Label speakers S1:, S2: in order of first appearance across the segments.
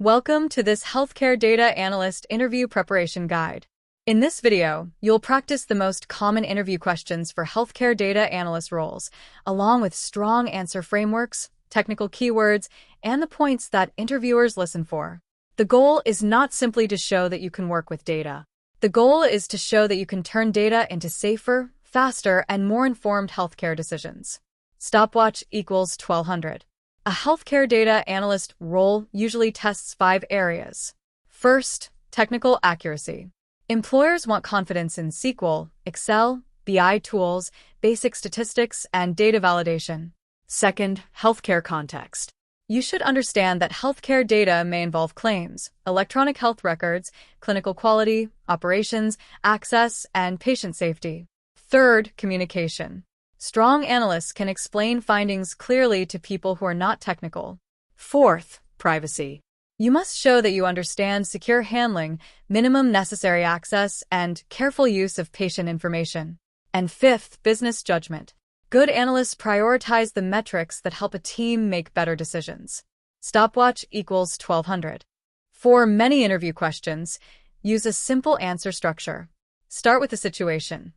S1: Welcome to this Healthcare Data Analyst interview preparation guide. In this video, you'll practice the most common interview questions for healthcare data analyst roles, along with strong answer frameworks, technical keywords, and the points that interviewers listen for. The goal is not simply to show that you can work with data. The goal is to show that you can turn data into safer, faster, and more informed healthcare decisions. Stopwatch equals 1200. A healthcare data analyst role usually tests 5 areas. First, technical accuracy. Employers want confidence in SQL, Excel, BI tools, basic statistics, and data validation. Second, healthcare context. You should understand that healthcare data may involve claims, electronic health records, clinical quality, operations, access, and patient safety. Third, communication. Strong analysts can explain findings clearly to people who are not technical. Fourth, privacy. You must show that you understand secure handling, minimum necessary access, and careful use of patient information. And fifth, business judgment. Good analysts prioritize the metrics that help a team make better decisions. Stopwatch equals 1200. For many interview questions, use a simple answer structure. Start with the situation.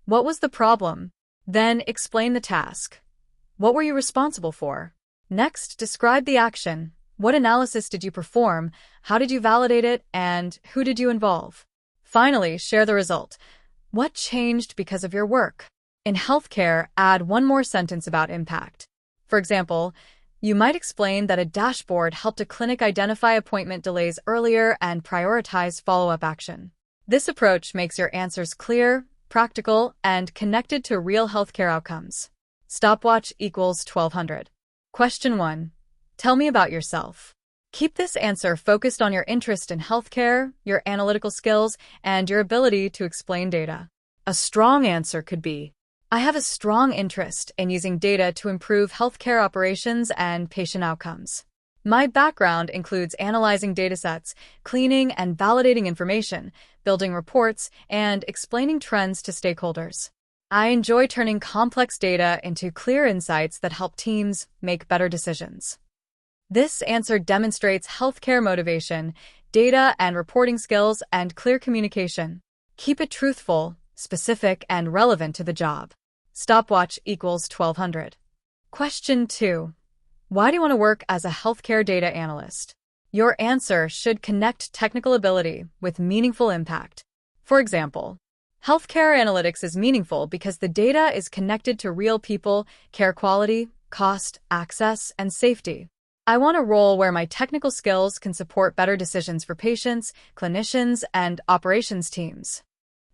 S1: What was the problem? Then explain the task. What were you responsible for? Next, describe the action. What analysis did you perform? How did you validate it? And who did you involve? Finally, share the result. What changed because of your work? In healthcare, add one more sentence about impact. For example, you might explain that a dashboard helped a clinic identify appointment delays earlier and prioritize follow-up action. This approach makes your answers clear, practical, and connected to real healthcare outcomes. Stopwatch equals 1200. Question 1. Tell me about yourself. Keep this answer focused on your interest in healthcare, your analytical skills, and your ability to explain data. A strong answer could be, I have a strong interest in using data to improve healthcare operations and patient outcomes. My background includes analyzing datasets, cleaning and validating information, building reports, and explaining trends to stakeholders. I enjoy turning complex data into clear insights that help teams make better decisions. This answer demonstrates healthcare motivation, data and reporting skills, and clear communication. Keep it truthful, specific, and relevant to the job. Stopwatch equals 1200. Question 2. Why do you want to work as a healthcare data analyst? Your answer should connect technical ability with meaningful impact. For example, healthcare analytics is meaningful because the data is connected to real people, care quality, cost, access, and safety. I want a role where my technical skills can support better decisions for patients, clinicians, and operations teams.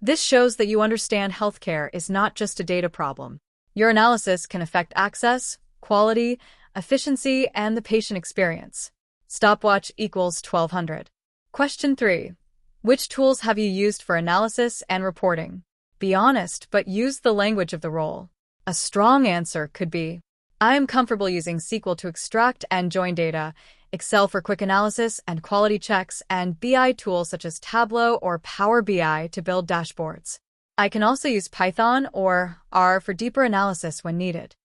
S1: This shows that you understand healthcare is not just a data problem. Your analysis can affect access, quality, efficiency, and the patient experience. Stopwatch equals 1200. Question 3. Which tools have you used for analysis and reporting? Be honest, but use the language of the role. A strong answer could be, I am comfortable using SQL to extract and join data, Excel for quick analysis and quality checks, and BI tools such as Tableau or Power BI to build dashboards. I can also use Python or R for deeper analysis when needed.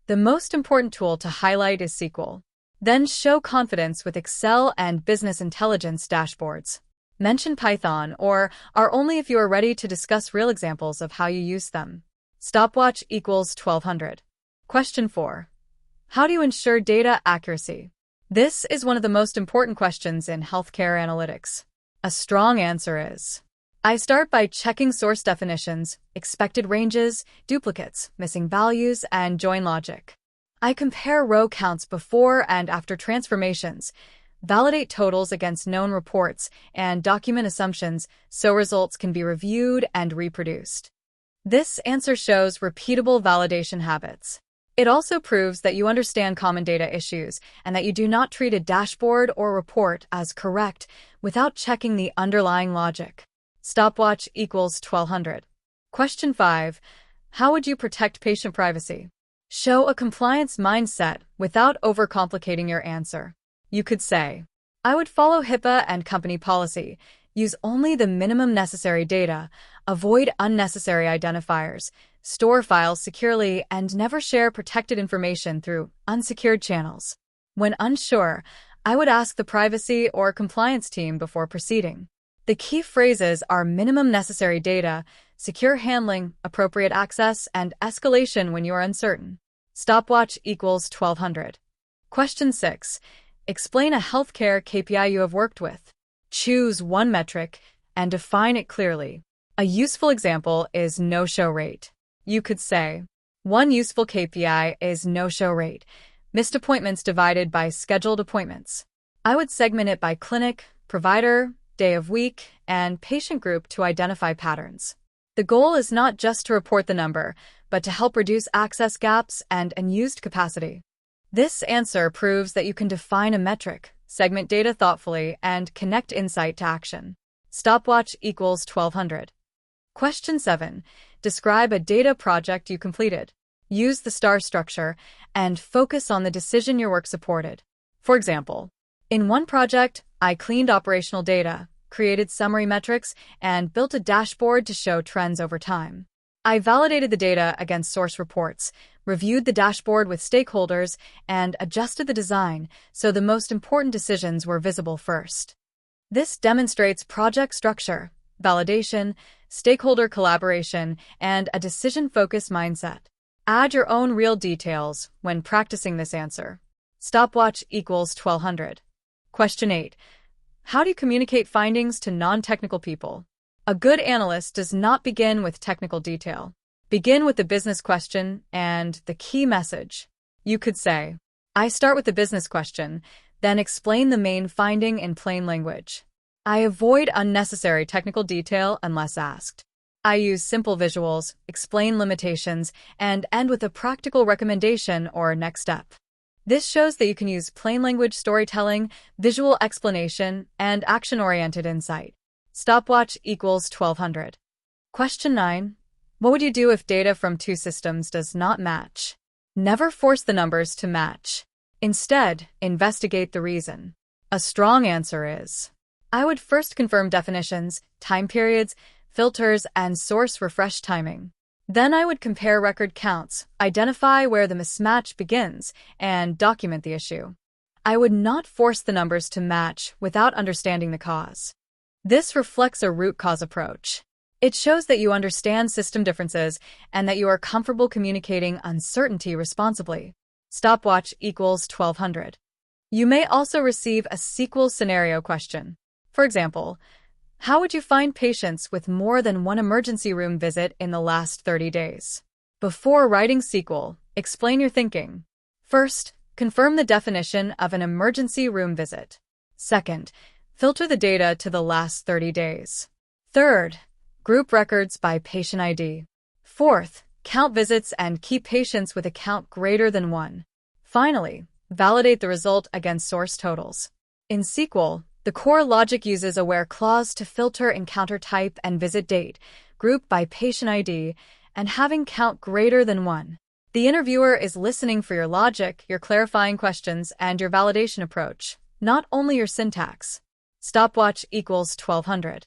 S1: The most important tool to highlight is SQL. Then show confidence with Excel and business intelligence dashboards. Mention Python or R only if you are ready to discuss real examples of how you use them. Stopwatch equals 1200. Question 4. How do you ensure data accuracy? This is one of the most important questions in healthcare analytics. A strong answer is, I start by checking source definitions, expected ranges, duplicates, missing values, and join logic. I compare row counts before and after transformations, validate totals against known reports, and document assumptions so results can be reviewed and reproduced. This answer shows repeatable validation habits. It also proves that you understand common data issues and that you do not treat a dashboard or report as correct without checking the underlying logic. Stopwatch equals 1200. Question 5. How would you protect patient privacy? Show a compliance mindset without overcomplicating your answer. You could say, I would follow HIPAA and company policy, use only the minimum necessary data, avoid unnecessary identifiers, store files securely, and never share protected information through unsecured channels. When unsure, I would ask the privacy or compliance team before proceeding. The key phrases are minimum necessary data, secure handling, appropriate access, and escalation when you are uncertain. Stopwatch equals 1200. Question 6. Explain a healthcare KPI you have worked with. Choose one metric and define it clearly. A useful example is no-show rate. You could say, one useful KPI is no-show rate, missed appointments divided by scheduled appointments. I would segment it by clinic, provider, day of week, and patient group to identify patterns. The goal is not just to report the number, but to help reduce access gaps and unused capacity. This answer proves that you can define a metric, segment data thoughtfully, and connect insight to action. Stopwatch equals 1200. Question 7. Describe a data project you completed. Use the STAR structure and focus on the decision your work supported. For example, in one project, I cleaned operational data, created summary metrics, and built a dashboard to show trends over time. I validated the data against source reports, reviewed the dashboard with stakeholders, and adjusted the design so the most important decisions were visible first. This demonstrates project structure, validation, stakeholder collaboration, and a decision-focused mindset. Add your own real details when practicing this answer. Stopwatch equals 1200. Question 8. How do you communicate findings to non-technical people? A good analyst does not begin with technical detail. Begin with the business question and the key message. You could say, I start with the business question, then explain the main finding in plain language. I avoid unnecessary technical detail unless asked. I use simple visuals, explain limitations, and end with a practical recommendation or next step. This shows that you can use plain language storytelling, visual explanation, and action-oriented insight. Stopwatch equals 1200. Question 9. What would you do if data from two systems does not match? Never force the numbers to match. Instead, investigate the reason. A strong answer is, I would first confirm definitions, time periods, filters, and source refresh timing. Then I would compare record counts, identify where the mismatch begins, and document the issue. I would not force the numbers to match without understanding the cause. This reflects a root cause approach. It shows that you understand system differences and that you are comfortable communicating uncertainty responsibly. Stopwatch equals 1200. You may also receive a SQL scenario question. For example, how would you find patients with more than one emergency room visit in the last 30 days? Before writing SQL, explain your thinking. First, confirm the definition of an emergency room visit. Second, filter the data to the last 30 days. Third, group records by patient ID. Fourth, count visits and keep patients with a count greater than 1. Finally, validate the result against source totals. In SQL, the core logic uses a where clause to filter encounter type and visit date, group by patient ID, and having count greater than 1. The interviewer is listening for your logic, your clarifying questions, and your validation approach, not only your syntax. Stopwatch equals 1200.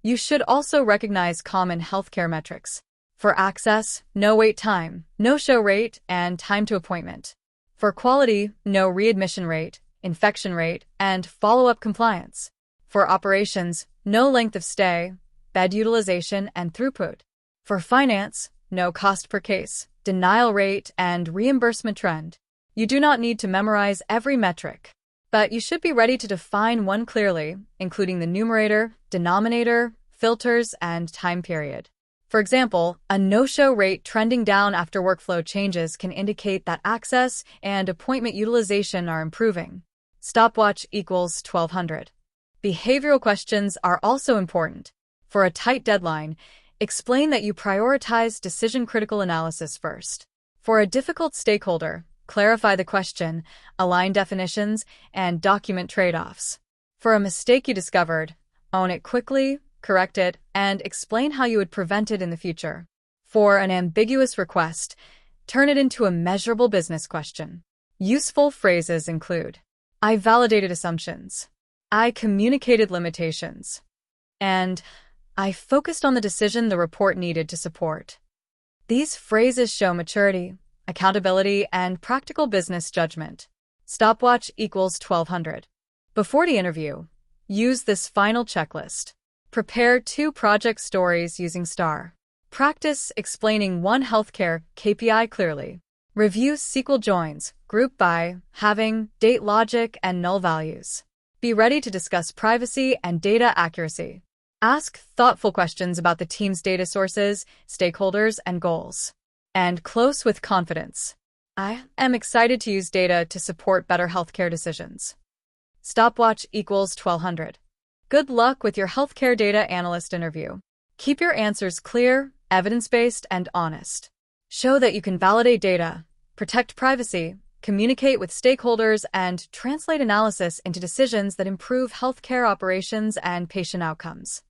S1: You should also recognize common healthcare metrics. For access, no wait time, no show rate, and time to appointment. For quality, no readmission rate, infection rate, and follow-up compliance. For operations, no length of stay, bed utilization, and throughput. For finance, no cost per case, denial rate, and reimbursement trend. You do not need to memorize every metric, but you should be ready to define one clearly, including the numerator, denominator, filters, and time period. For example, a no-show rate trending down after workflow changes can indicate that access and appointment utilization are improving. Stopwatch equals 1200. Behavioral questions are also important. For a tight deadline, explain that you prioritize decision-critical analysis first. For a difficult stakeholder, clarify the question, align definitions, and document trade-offs. For a mistake you discovered, own it quickly, correct it, and explain how you would prevent it in the future. For an ambiguous request, turn it into a measurable business question. Useful phrases include, I validated assumptions, I communicated limitations, and I focused on the decision the report needed to support. These phrases show maturity, accountability, and practical business judgment. Stopwatch equals 1200. Before the interview, use this final checklist. Prepare 2 project stories using STAR. Practice explaining one healthcare KPI clearly. Review SQL joins, group by, having, date logic, and null values. Be ready to discuss privacy and data accuracy. Ask thoughtful questions about the team's data sources, stakeholders, and goals. And close with confidence. I am excited to use data to support better healthcare decisions. Stopwatch equals 1200. Good luck with your healthcare data analyst interview. Keep your answers clear, evidence-based, and honest. Show that you can validate data, protect privacy, communicate with stakeholders, and translate analysis into decisions that improve healthcare operations and patient outcomes.